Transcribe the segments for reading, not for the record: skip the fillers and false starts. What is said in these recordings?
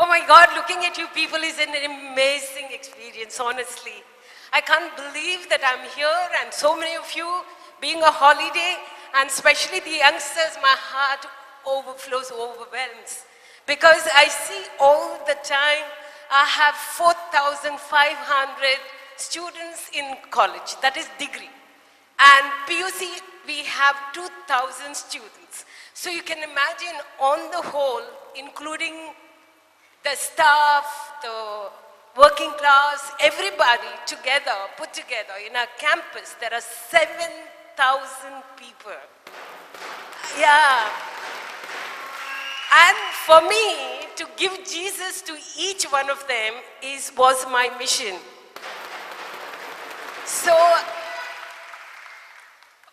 Oh my God, looking at you people is an amazing experience, honestly. I can't believe that I'm here and so many of you being a holiday, and especially the youngsters, my heart overflows, overwhelms. Because I see all the time, I have 4,500 students in college, that is degree. And PUC, we have 2,000 students. So you can imagine on the whole, including the staff, the working class, everybody together, put together in our campus, there are 7,000 people. Yeah. And for me, to give Jesus to each one of them was my mission. So,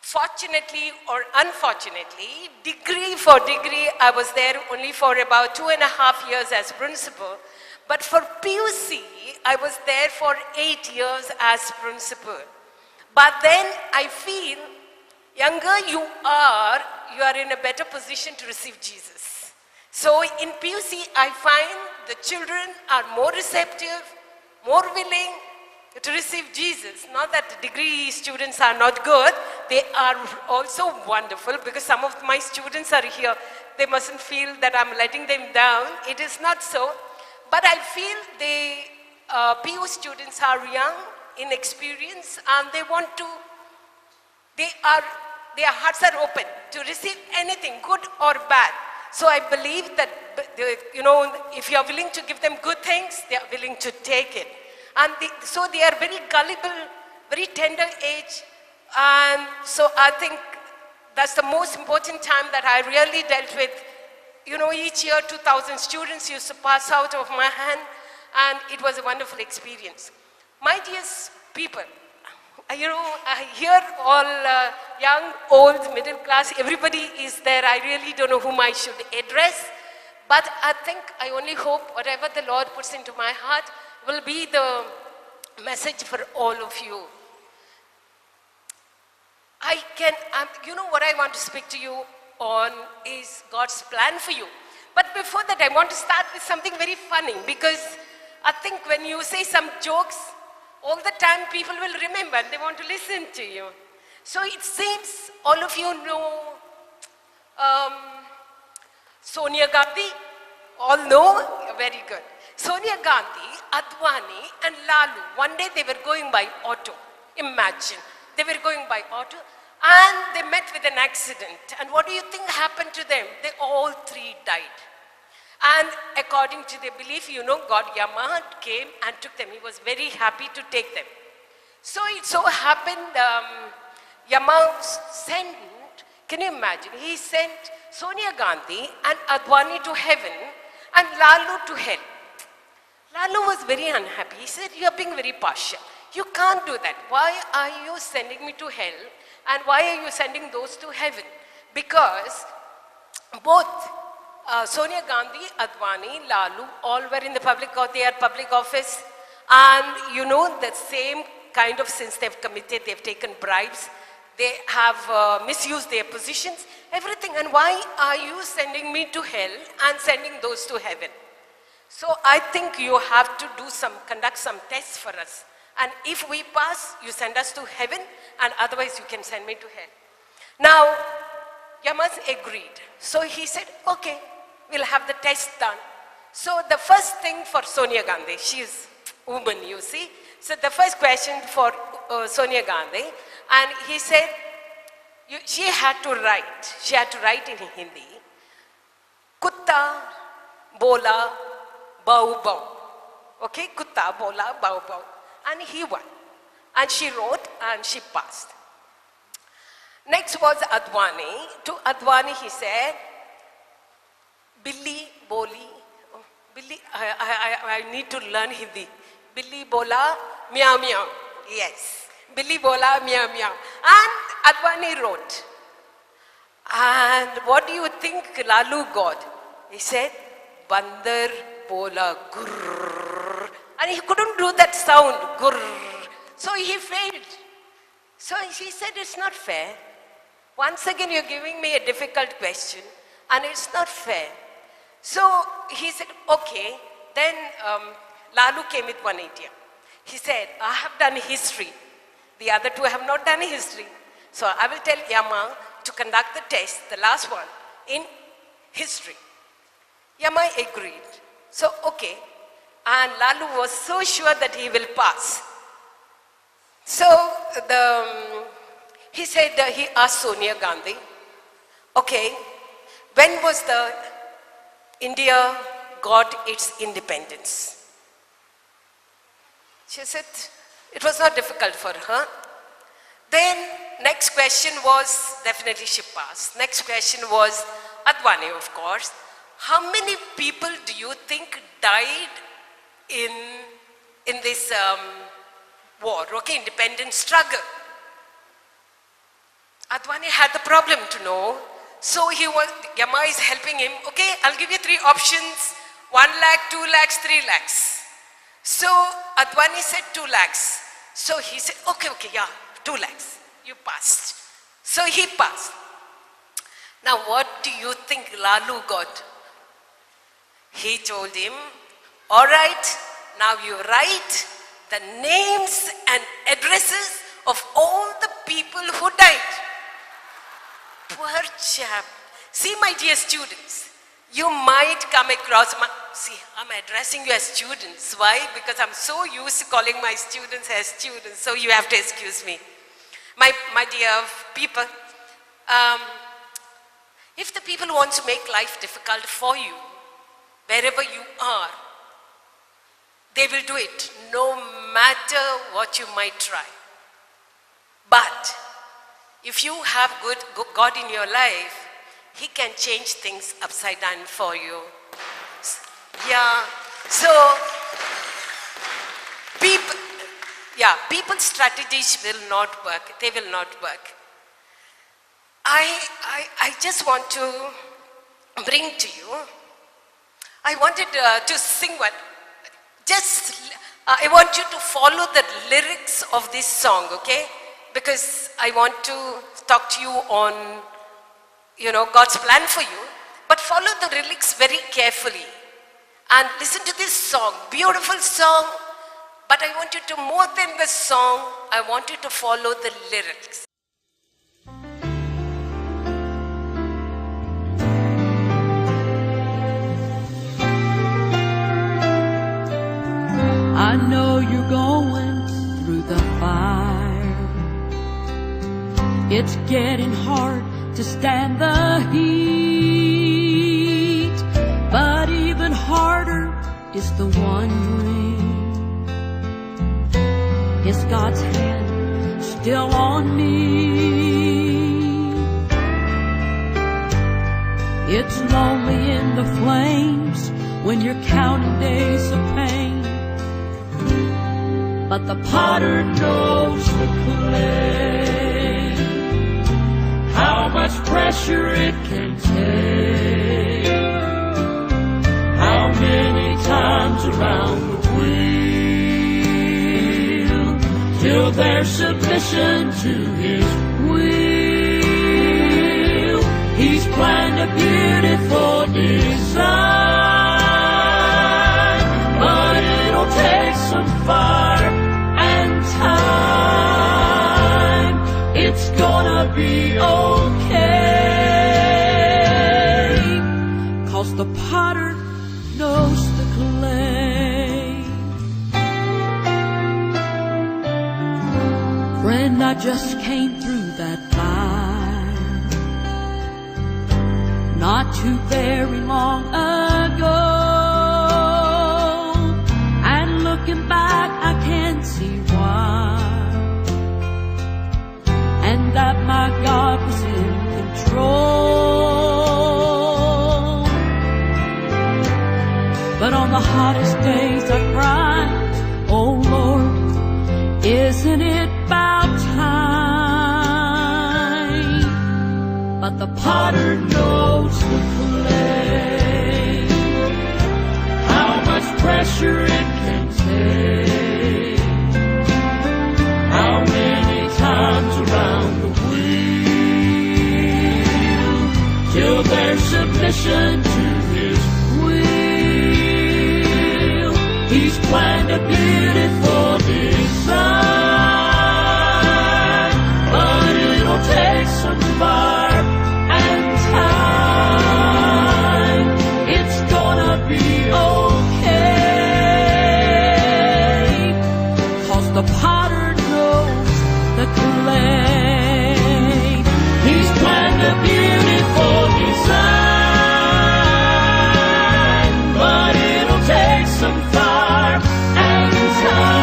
fortunately or unfortunately, degree for degree, I was there only for about 2.5 years as principal. But for PUC, I was there for 8 years as principal. But then I feel, younger you are in a better position to receive Jesus. So in PUC, I find the children are more receptive, more willing to receive Jesus. Not that the degree students are not good, they are also wonderful, because some of my students are here. They mustn't feel that I'm letting them down. It is not so. But I feel the PU students are young, inexperienced, and they want to, their hearts are open to receive anything, good or bad. So I believe that, if you are willing to give them good things, they are willing to take it. And so they are very gullible, very tender age. And so I think that's the most important time that I really dealt with. Each year 2,000 students used to pass out of my hand, and it was a wonderful experience. My dear people, I hear all young, old, middle class, everybody is there. I really don't know whom I should address, but I think, I only hope whatever the Lord puts into my heart will be the message for all of you. What I want to speak to you on is God's plan for you. But before that, I want to start with something very funny, because I think when you say some jokes, all the time people will remember and they want to listen to you. So it seems all of you know Sonia Gandhi. All know? Very good. Sonia Gandhi, Advani and Lalu, one day they were going by auto. Imagine, they were going by auto and they met with an accident. And what do you think happened to them? They all three died. And according to their belief, God Yama came and took them. He was very happy to take them. So it so happened, Yama sent, can you imagine? He sent Sonia Gandhi and Advani to heaven and Lalu to hell. Lalu was very unhappy. He said, you are being very partial. You can't do that. Why are you sending me to hell? And why are you sending those to heaven? Because both Sonia Gandhi, Advani, Lalu, all were in the public, they are public office. And the same kind of sins they've committed. They've taken bribes. They have misused their positions, everything. And why are you sending me to hell and sending those to heaven? So I think you have to conduct some tests for us. And if we pass, you send us to heaven, and otherwise you can send me to hell. Now, Yamas agreed. So he said, okay, we'll have the test done. So the first thing for Sonia Gandhi, she's woman, you see. So the first question for Sonia Gandhi, and he said, she had to write in Hindi, Kutta bola bau bau. Okay, Kutta bola bau bau. And he won. And she wrote and she passed. Next was Advani. To Advani he said, Billy boli. Oh, Billy, I need to learn Hindi. Billy bola meow meow. Yes. Billy bola meow meow. And Advani wrote. And what do you think Lalu got? He said, Bandar bola gurr. And he couldn't do that sound, gurr. So he failed. So he said, it's not fair. Once again, you're giving me a difficult question, and it's not fair. So he said, okay, Then Lalu came with one idea. He said, I have done history. The other two have not done history. So I will tell Yama to conduct the test, the last one, in history. Yama agreed. So, okay. And Lalu was so sure that he will pass. So he said, he asked Sonia Gandhi, okay, when was the India got its independence? She said, it was not difficult for her. Then next question was, definitely she passed. Next question was Advani, of course. How many people do you think died in this war, okay, independence struggle? Advani had the problem to know. So Yama is helping him. Okay, I'll give you 3 options. 1 lakh, 2 lakhs, 3 lakhs. So Advani said 2 lakhs. So he said, okay, yeah, 2 lakhs. You passed. So he passed. Now what do you think Lalu got? He told him, all right, now you write the names and addresses of all the people who died. Poor chap. See, my dear students, you might come across, see, I'm addressing you as students. Why? Because I'm so used to calling my students as students, so you have to excuse me. My dear people, if the people want to make life difficult for you, wherever you are, they will do it, no matter what you might try. But if you have good God in your life, He can change things upside down for you. Yeah, so people's strategies will not work. They will not work. I just want to bring to you, I wanted to sing one. I want you to follow the lyrics of this song, okay? Because I want to talk to you on, God's plan for you. But follow the lyrics very carefully. And listen to this song, beautiful song. But I want you to, more than the song, I want you to follow the lyrics. I know you're going through the fire. It's getting hard to stand the heat, but even harder is the wondering, is God's hand still on me? It's lonely in the flames when you're counting days of pain, but the potter knows the clay, how much pressure it can take, how many times around the wheel, till there's submission to His will. He's planned a beautiful design, but it'll take some fire and time. It's gonna be okay, 'cause the potter knows the clay. Friend, I just came through that fire not too very long ago, and looking back I can't see why, and that my God was in control. But on the hottest days I cried, oh Lord, isn't it about time? But the potter knows the clay, how much pressure it can take, how many times around the wheel, till there's submission to His will. He's planned a beautiful design, but it'll take some fire and time. It's gonna be okay, 'cause the potter knows the clay. He's planned a beautiful design, but it'll take some fire and time.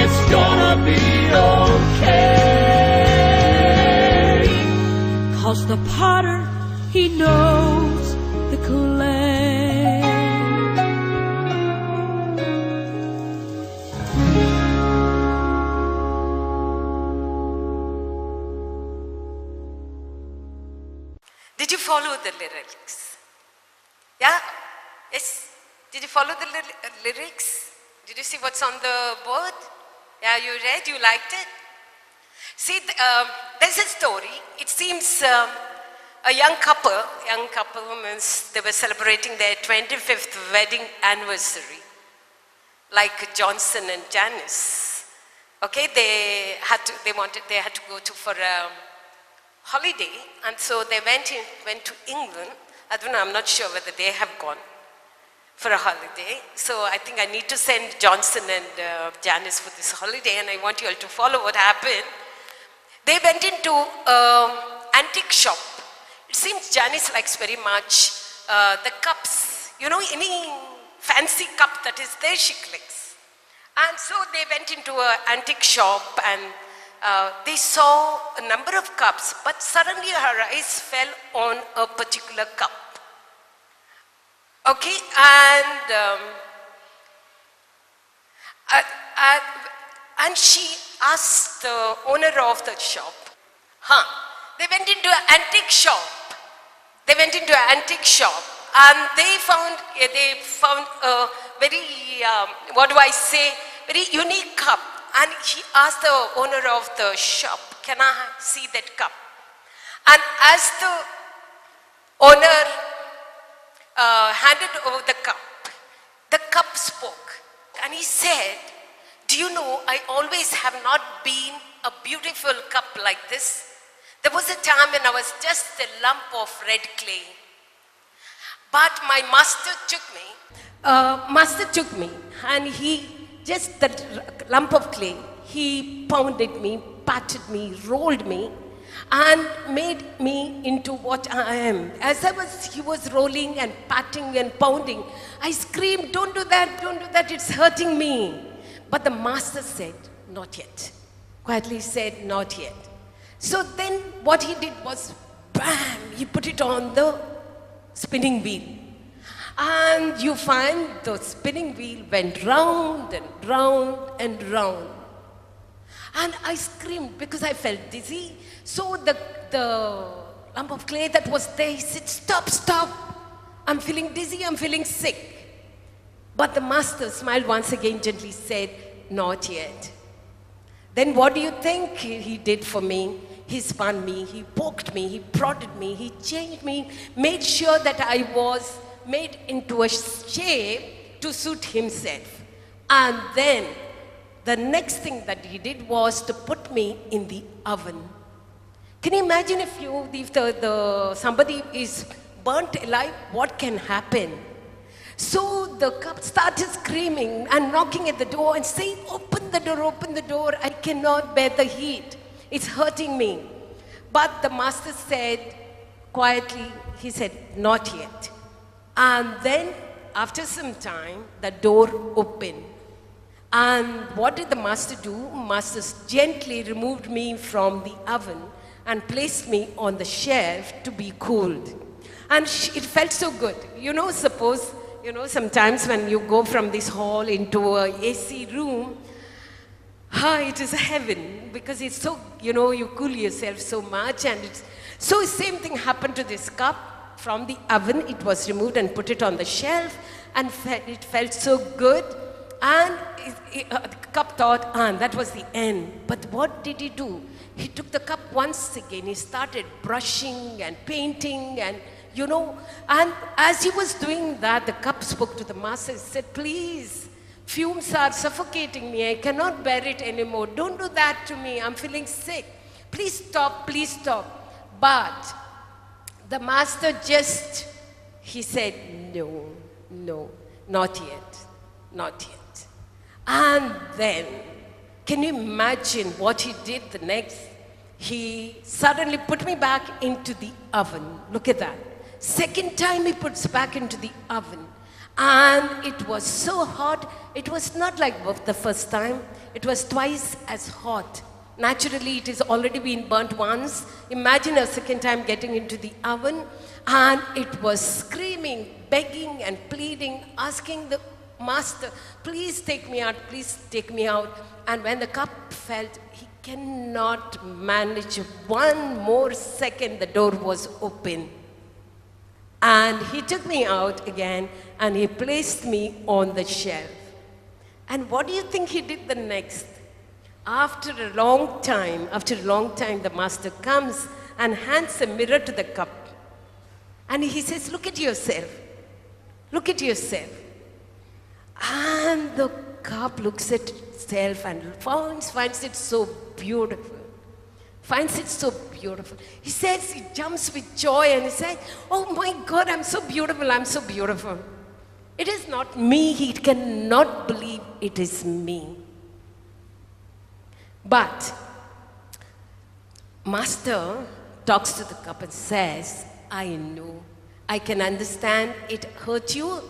It's gonna be okay, 'cause the potter, he knows the clay. Did you follow the lyrics? Yeah? Yes? Did you follow the lyrics? Did you see what's on the board? Yeah, you read? You liked it? See, there's a story. It seems a young couple means they were celebrating their 25th wedding anniversary, like Johnson and Janice. Okay, they had to go for a holiday, and so they went to England. I don't know, I'm not sure whether they have gone for a holiday. So I think I need to send Johnson and Janice for this holiday, and I want you all to follow what happened. They went into antique shop. It seems Janice likes very much the cups. You know, any fancy cup that is there, she clicks. And so they went into an antique shop, and they saw a number of cups, but suddenly her eyes fell on a particular cup. Okay, and she asked the owner of the shop, they went into an antique shop. And they found a very, very unique cup. And he asked the owner of the shop, can I see that cup? And as the owner handed over the cup spoke. And he said, do you know, I always have not been a beautiful cup like this. There was a time when I was just a lump of red clay. But my master took me, and he, just that lump of clay, he pounded me, patted me, rolled me, and made me into what I am. As he was rolling and patting and pounding, I screamed, don't do that, it's hurting me. But the master said, not yet. Quietly said, not yet. So then what he did was, bam, he put it on the spinning wheel. And you find the spinning wheel went round and round and round. And I screamed because I felt dizzy. So the lump of clay that was there, he said, stop. I'm feeling dizzy, I'm feeling sick. But the master smiled once again, gently said, not yet. Then what do you think he did for me? He spun me, he poked me, he prodded me, he changed me, made sure that I was made into a shape to suit himself. And then the next thing that he did was to put me in the oven. Can you imagine if somebody is burnt alive, what can happen? So the cup started screaming and knocking at the door and saying, open the door, I cannot bear the heat. It's hurting me. But the master said, quietly, he said, not yet. And then, after some time, the door opened. And what did the master do? Master gently removed me from the oven and placed me on the shelf to be cooled. And it felt so good. Sometimes when you go from this hall into a AC room, it is heaven, because it's so, you cool yourself so much. And so same thing happened to this cup. From the oven, it was removed and put it on the shelf, and it felt so good. And the cup thought, that was the end. But what did he do? He took the cup once again. He started brushing and painting and you know. And as he was doing that, the cup spoke to the master. He said, please, fumes are suffocating me. I cannot bear it anymore. Don't do that to me. I'm feeling sick. Please stop, please stop. But the master just, he said, no, no, not yet, not yet. And then, can you imagine what he did the next? He suddenly put me back into the oven. Look at that. Second time he puts back into the oven. And it was so hot. It was not like the first time. It was twice as hot. Naturally, it has already been burnt once. Imagine a second time getting into the oven. And it was screaming, begging and pleading, asking the master, please take me out, please take me out. And when the cup felt, he cannot manage one more second, the door was open. And he took me out again and he placed me on the shelf. And what do you think he did the next? After a long time, the master comes and hands a mirror to the cup. And he says, look at yourself. Look at yourself. And the cup looks at itself and finds it so beautiful. Finds it so beautiful. He says, he jumps with joy and he says, oh my God, I'm so beautiful, I'm so beautiful. It is not me. He cannot believe it is me. But master talks to the cup and says, I know, I can understand it hurt you.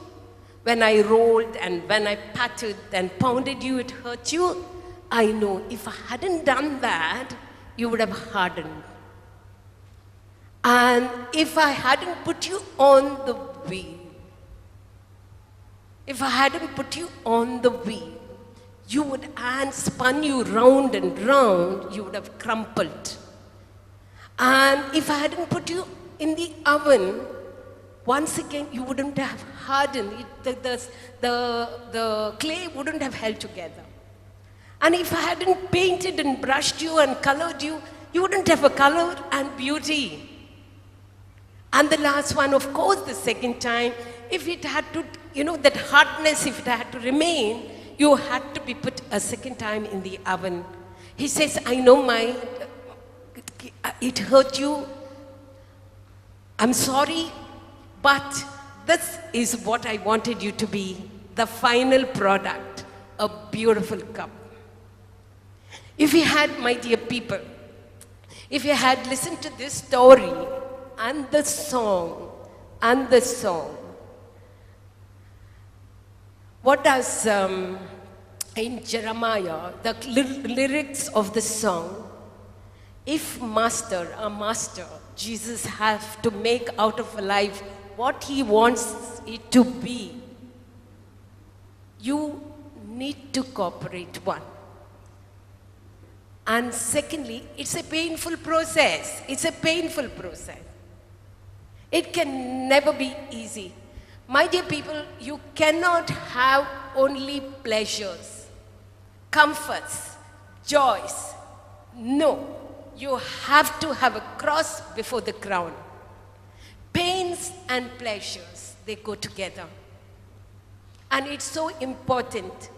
When I rolled and when I patted and pounded you, it hurt you. I know, if I hadn't done that, you would have hardened. And if I hadn't put you on the wheel, you would and spun you round and round, you would have crumpled. And if I hadn't put you in the oven, once again, you wouldn't have hardened. The clay wouldn't have held together. And if I hadn't painted and brushed you and colored you, you wouldn't have a color and beauty. And the last one, of course, the second time, if it had to, that hardness, if it had to remain, you had to be put a second time in the oven. He says, I know it hurt you. I'm sorry, but this is what I wanted you to be, the final product, a beautiful cup. If you had, my dear people, if you had listened to this story and the song, what does, in Jeremiah, the lyrics of the song, if our master, Jesus, have to make out of a life what he wants it to be, you need to cooperate, one. And secondly, it's a painful process. It can never be easy. My dear people, you cannot have only pleasures, comforts, joys. No, you have to have a cross before the crown. Pains and pleasures, they go together. And it's so important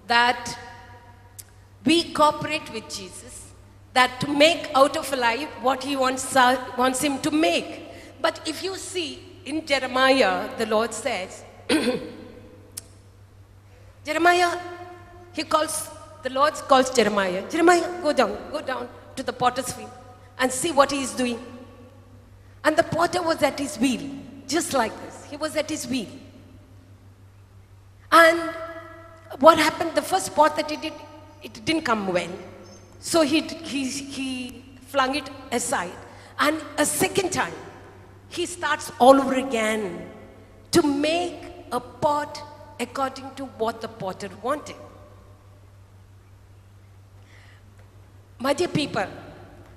that we cooperate with Jesus, that to make out of a life what he wants him to make. But if you see in Jeremiah, the Lord says, Jeremiah, the Lord calls Jeremiah, go down to the potter's field and see what he is doing. And the potter was at his wheel, just like this. He was at his wheel. And what happened, the first pot that he did, it didn't come well. So he flung it aside. And a second time, he starts all over again to make a pot according to what the potter wanted. My dear people,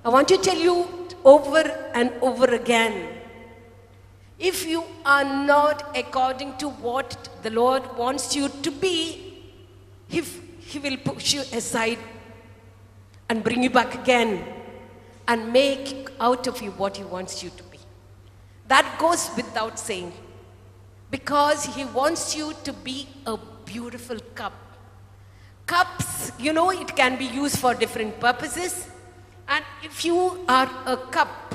I want to tell you over and over again, if you are not according to what the Lord wants you to be, He will push you aside and bring you back again and make out of you what He wants you to be. That goes without saying. Because he wants you to be a beautiful cup. Cups, it can be used for different purposes. And if you are a cup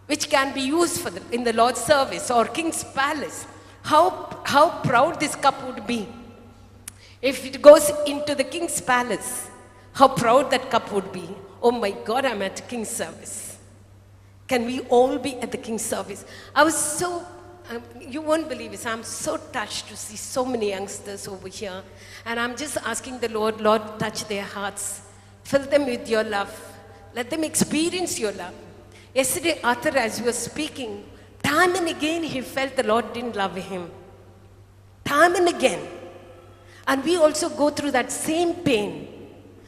which can be used in the Lord's service or King's palace, how proud this cup would be. If it goes into the King's palace, how proud that cup would be. Oh my God, I'm at King's service. Can we all be at the King's service? I was so, you won't believe this, I'm so touched to see so many youngsters over here. And I'm just asking the Lord, touch their hearts. Fill them with your love. Let them experience your love. Yesterday, Arthur, as he was speaking, time and again he felt the Lord didn't love him. Time and again. And we also go through that same pain.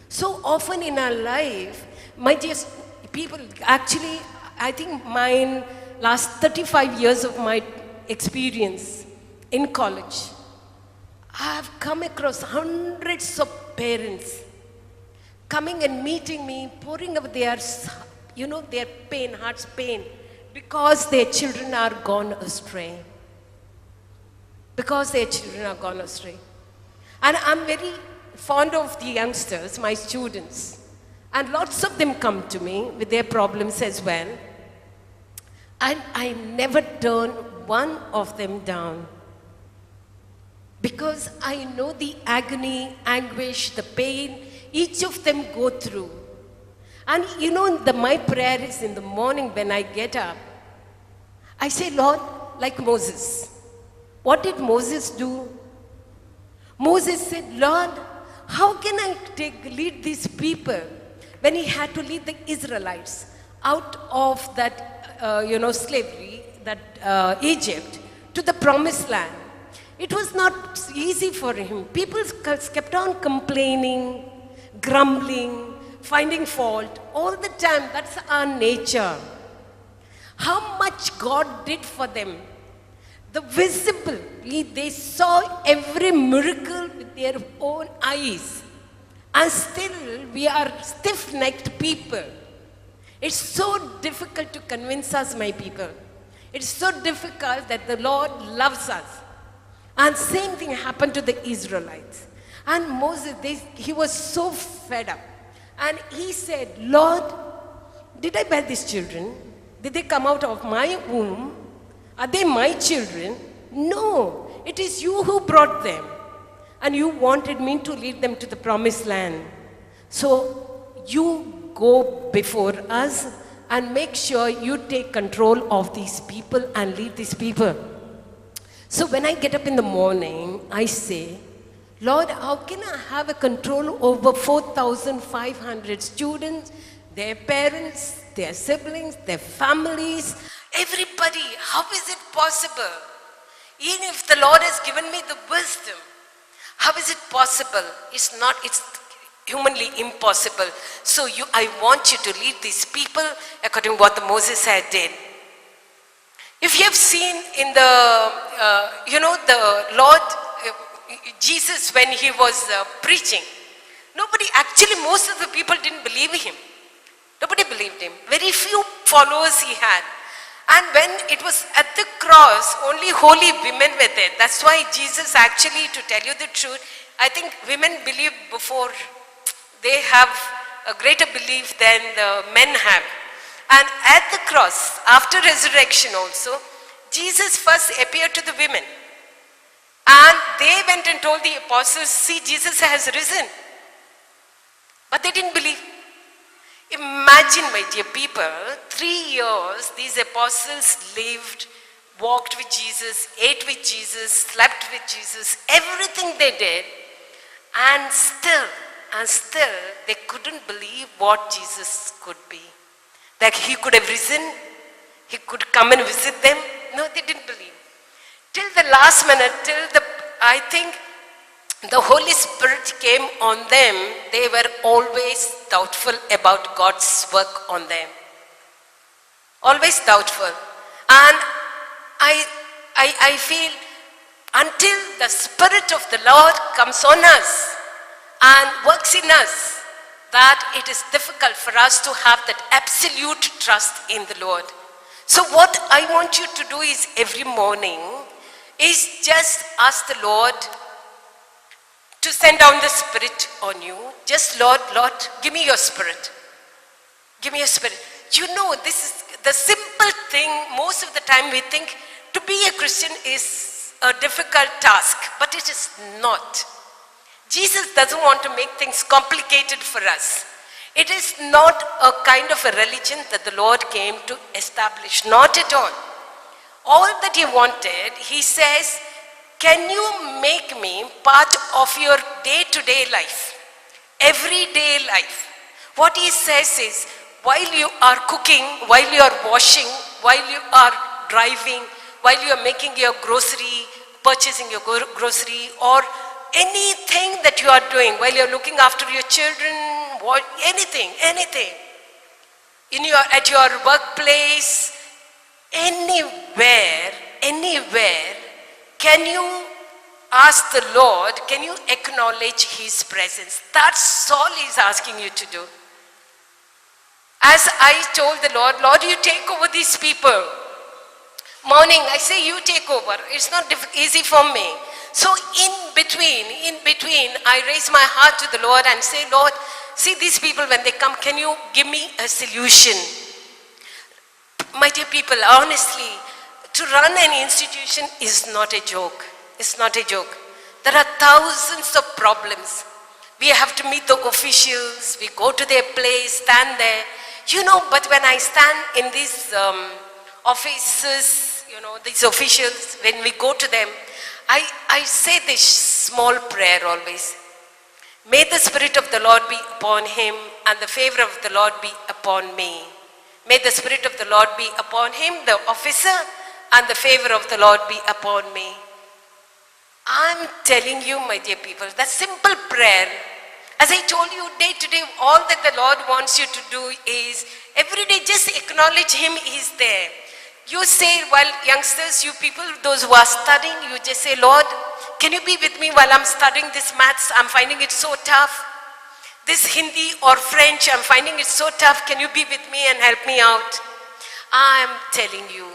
So often in our life, my dear people, actually, I think mine last 35 years of my experience in college, I have come across hundreds of parents coming and meeting me, pouring out their pain, heart's pain, because their children are gone astray. Because their children are gone astray. And I'm very fond of the youngsters, my students. And lots of them come to me with their problems as well. And I never turn one of them down. Because I know the agony, anguish, the pain each of them go through. And my prayer is in the morning when I get up. I say, Lord, like Moses. What did Moses do? Moses said, Lord, how can I lead these people when he had to lead the Israelites out of that, slavery, that Egypt, to the promised land? It was not easy for him. People kept on complaining, grumbling, finding fault all the time. That's our nature. How much God did for them. The visible, they saw every miracle with their own eyes. And still, we are stiff-necked people. It's so difficult to convince us, my people. It's so difficult that the Lord loves us. And same thing happened to the Israelites. And Moses, he was so fed up. And he said, Lord, did I bear these children? Did they come out of my womb? Are they my children? No, it is you who brought them. And you wanted me to lead them to the promised land. So you go before us and make sure you take control of these people and lead these people. So when I get up in the morning, I say, Lord, how can I have a control over 4,500 students, their parents, their siblings, their families, everybody? How is it possible? Even if the Lord has given me the wisdom, how is it possible? It's humanly impossible. So I want you to lead these people according to what the Moses had did. If you have seen in the Lord, Jesus, when he was preaching, most of the people didn't believe him. Nobody believed him. Very few followers he had. And when it was at the cross, only holy women were there. That's why Jesus actually, to tell you the truth, I think women believe before, they have a greater belief than the men have. And at the cross, after resurrection also, Jesus first appeared to the women. And they went and told the apostles, see, Jesus has risen. But they didn't believe. Imagine, my dear people, 3 years these apostles lived, walked with Jesus, ate with Jesus, slept with Jesus, everything they did, and still they couldn't believe what Jesus could be. That he could have risen, he could come and visit them. No, they didn't believe. Till the last minute, I think the Holy Spirit came on them, they were always doubtful about God's work on them. Always doubtful. And I feel until the Spirit of the Lord comes on us and works in us, that it is difficult for us to have that absolute trust in the Lord. So what I want you to do is every morning is just ask the Lord to send down the Spirit on you. Just Lord, give me your Spirit. Give me your Spirit. You know, this is the simple thing. Most of the time we think to be a Christian is a difficult task, but it is not. Jesus doesn't want to make things complicated for us. It is not a kind of a religion that the Lord came to establish. Not at all. All that he wanted, he says, can you make me part of your day-to-day life? Everyday life. What he says is, while you are cooking, while you are washing, while you are driving, while you are making your grocery, purchasing your grocery, or anything that you are doing, while you are looking after your children, anything, at your workplace, anywhere, can you ask the Lord, can you acknowledge his presence? That's all he's asking you to do. As I told the Lord, you take over these people. Morning, I say you take over. It's not easy for me. So in between, I raise my heart to the Lord and say, Lord, see these people when they come, can you give me a solution? My dear people, honestly, to run an institution is not a joke. It's not a joke. There are thousands of problems. We have to meet the officials. We go to their place, stand there. You know, but when I stand in these offices, these officials, when we go to them, I say this small prayer always. May the Spirit of the Lord be upon him and the favor of the Lord be upon me. May the Spirit of the Lord be upon him, the officer, and the favor of the Lord be upon me. I'm telling you, my dear people, that simple prayer, as I told you, day to day, all that the Lord wants you to do is, every day just acknowledge him, he's there. You say, while youngsters, you people, those who are studying, you just say, Lord, can you be with me while I'm studying this maths? I'm finding it so tough. This Hindi or French, I'm finding it so tough. Can you be with me and help me out? I'm telling you,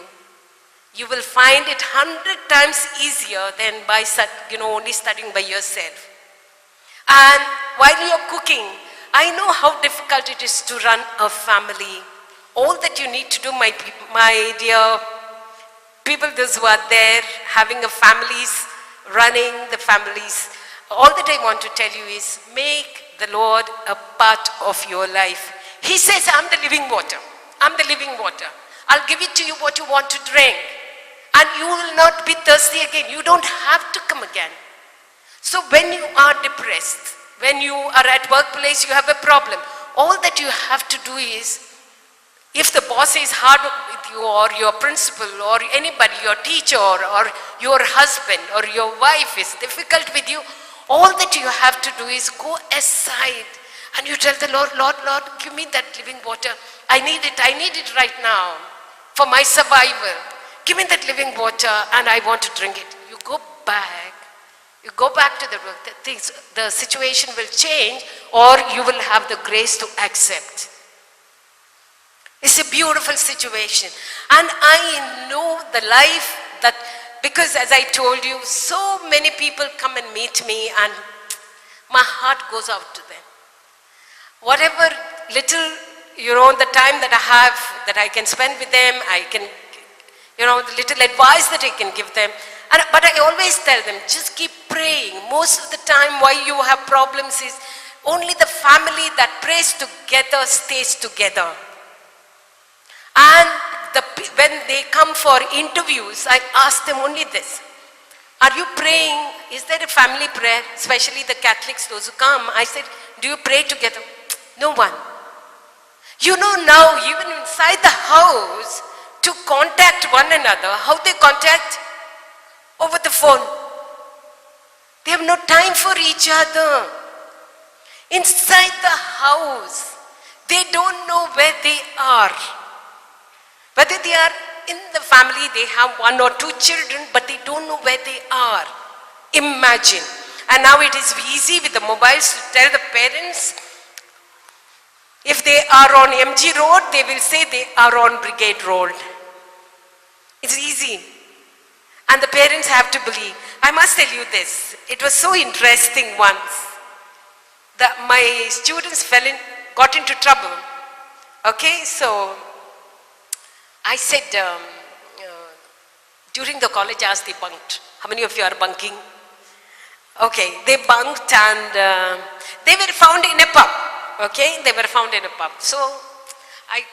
you will find it 100 times easier than by only studying by yourself. And while you're cooking, I know how difficult it is to run a family. All that you need to do, my dear people, those who are there, having a families, running the families, all that I want to tell you is, make the Lord a part of your life. He says, I'm the living water. I'm the living water. I'll give it to you what you want to drink. And you will not be thirsty again. You don't have to come again. So when you are depressed, when you are at workplace, you have a problem. All that you have to do is, if the boss is hard with you, or your principal, or anybody, your teacher, or your husband, or your wife is difficult with you, all that you have to do is go aside and you tell the Lord, Lord, give me that living water. I need it right now for my survival. Give me that living water and I want to drink it. You go back to the work, the situation will change, or you will have the grace to accept. It's a beautiful situation. And I know the life that, because as I told you, so many people come and meet me and my heart goes out to them. Whatever little, the time that I have, that I can spend with them, I can, the little advice that I can give them. But I always tell them, just keep praying. Most of the time why you have problems is only the family that prays together stays together. And when they come for interviews, I ask them only this. Are you praying? Is there a family prayer? Especially the Catholics, those who come. I said, do you pray together? No one. Now, even inside the house, to contact one another, how they contact? Over the phone. They have no time for each other. Inside the house, they don't know where they are. Whether they are in the family, they have 1 or 2 children, but they don't know where they are. Imagine. And now it is easy with the mobiles to tell the parents, if they are on MG Road, they will say they are on Brigade Road. It's easy. And the parents have to believe. I must tell you this. It was so interesting once. My students got into trouble. Okay, so I said, during the college hours they bunked. How many of you are bunking? Okay, they bunked and they were found in a pub. Okay, they were found in a pub. So I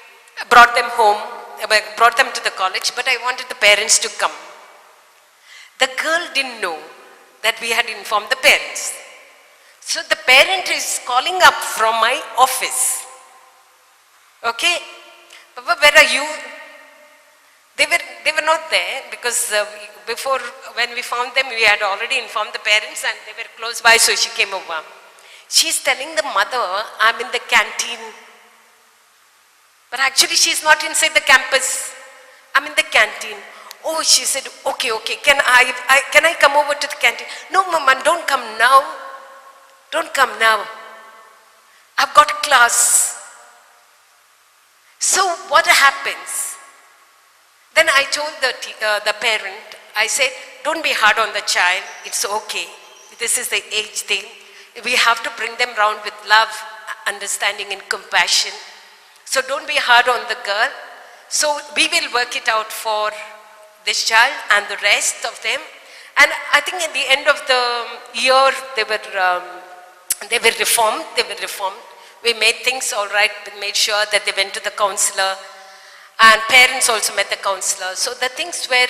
brought them home, brought them to the college, but I wanted the parents to come. The girl didn't know that we had informed the parents. So the parent is calling up from my office. Okay, Papa, where are you? They were not there because before, when we found them, we had already informed the parents and they were close by, so she came over. She's telling the mother, I'm in the canteen. But actually she's not inside the campus. I'm in the canteen. Oh, she said, okay, can I come over to the canteen? No, Mama, don't come now. Don't come now. I've got a class. So what happens? Then I told the parent, I said, don't be hard on the child. It's okay. This is the age thing. We have to bring them round with love, understanding and compassion. So don't be hard on the girl. So we will work it out for this child and the rest of them. And I think at the end of the year, they were reformed. We made things all right, made sure that they went to the counselor, and parents also met the counselor. So the things were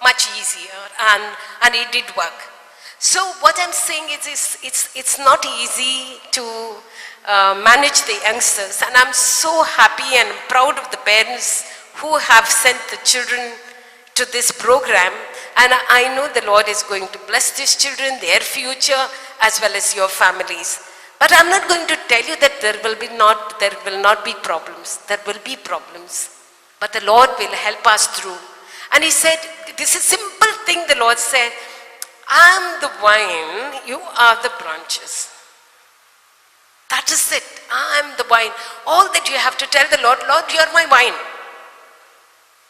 much easier, and it did work. So what I'm saying is it's not easy to manage the youngsters, and I'm so happy and proud of the parents who have sent the children to this program, and I know the Lord is going to bless these children, their future, as well as your families. But I'm not going to tell you that there will not be problems. There will be problems. But the Lord will help us through. And he said, this is a simple thing the Lord said, I am the vine, you are the branches. That is it. I am the vine. All that you have to tell the Lord, Lord, you are my vine.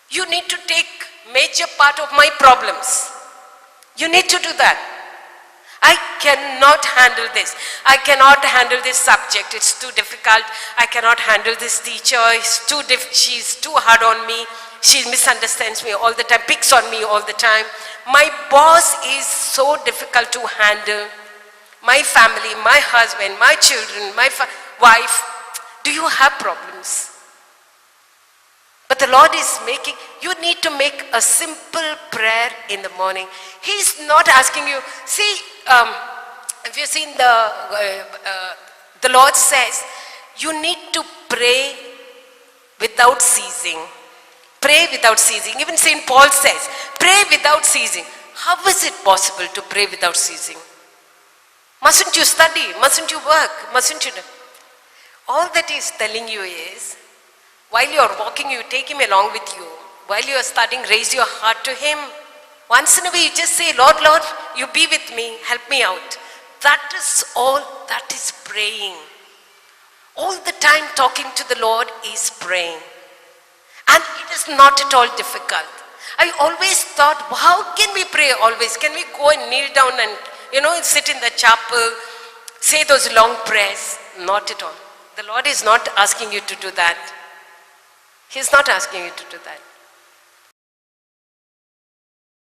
You need to take major part of my problems. You need to do that. I cannot handle this. I cannot handle this subject. It's too difficult. I cannot handle this teacher. She's too hard on me. She misunderstands me all the time, picks on me all the time. My boss is so difficult to handle. My family, my husband, my children, my wife. Do you have problems? But the Lord is making, you need to make a simple prayer in the morning. He's not asking you, see, if you've seen the Lord says, you need to pray without ceasing. Pray without ceasing. Even St. Paul says, pray without ceasing. How is it possible to pray without ceasing? Mustn't you study? Mustn't you work? Mustn't you do? All that he's telling you is, while you are walking, you take him along with you. While you are studying, raise your heart to him. Once in a way, you just say, Lord, Lord, you be with me, help me out. That is all, that is praying. All the time talking to the Lord is praying. And it is not at all difficult. I always thought, how can we pray always? Can we go and kneel down and, sit in the chapel, say those long prayers? Not at all. The Lord is not asking you to do that. He's not asking you to do that.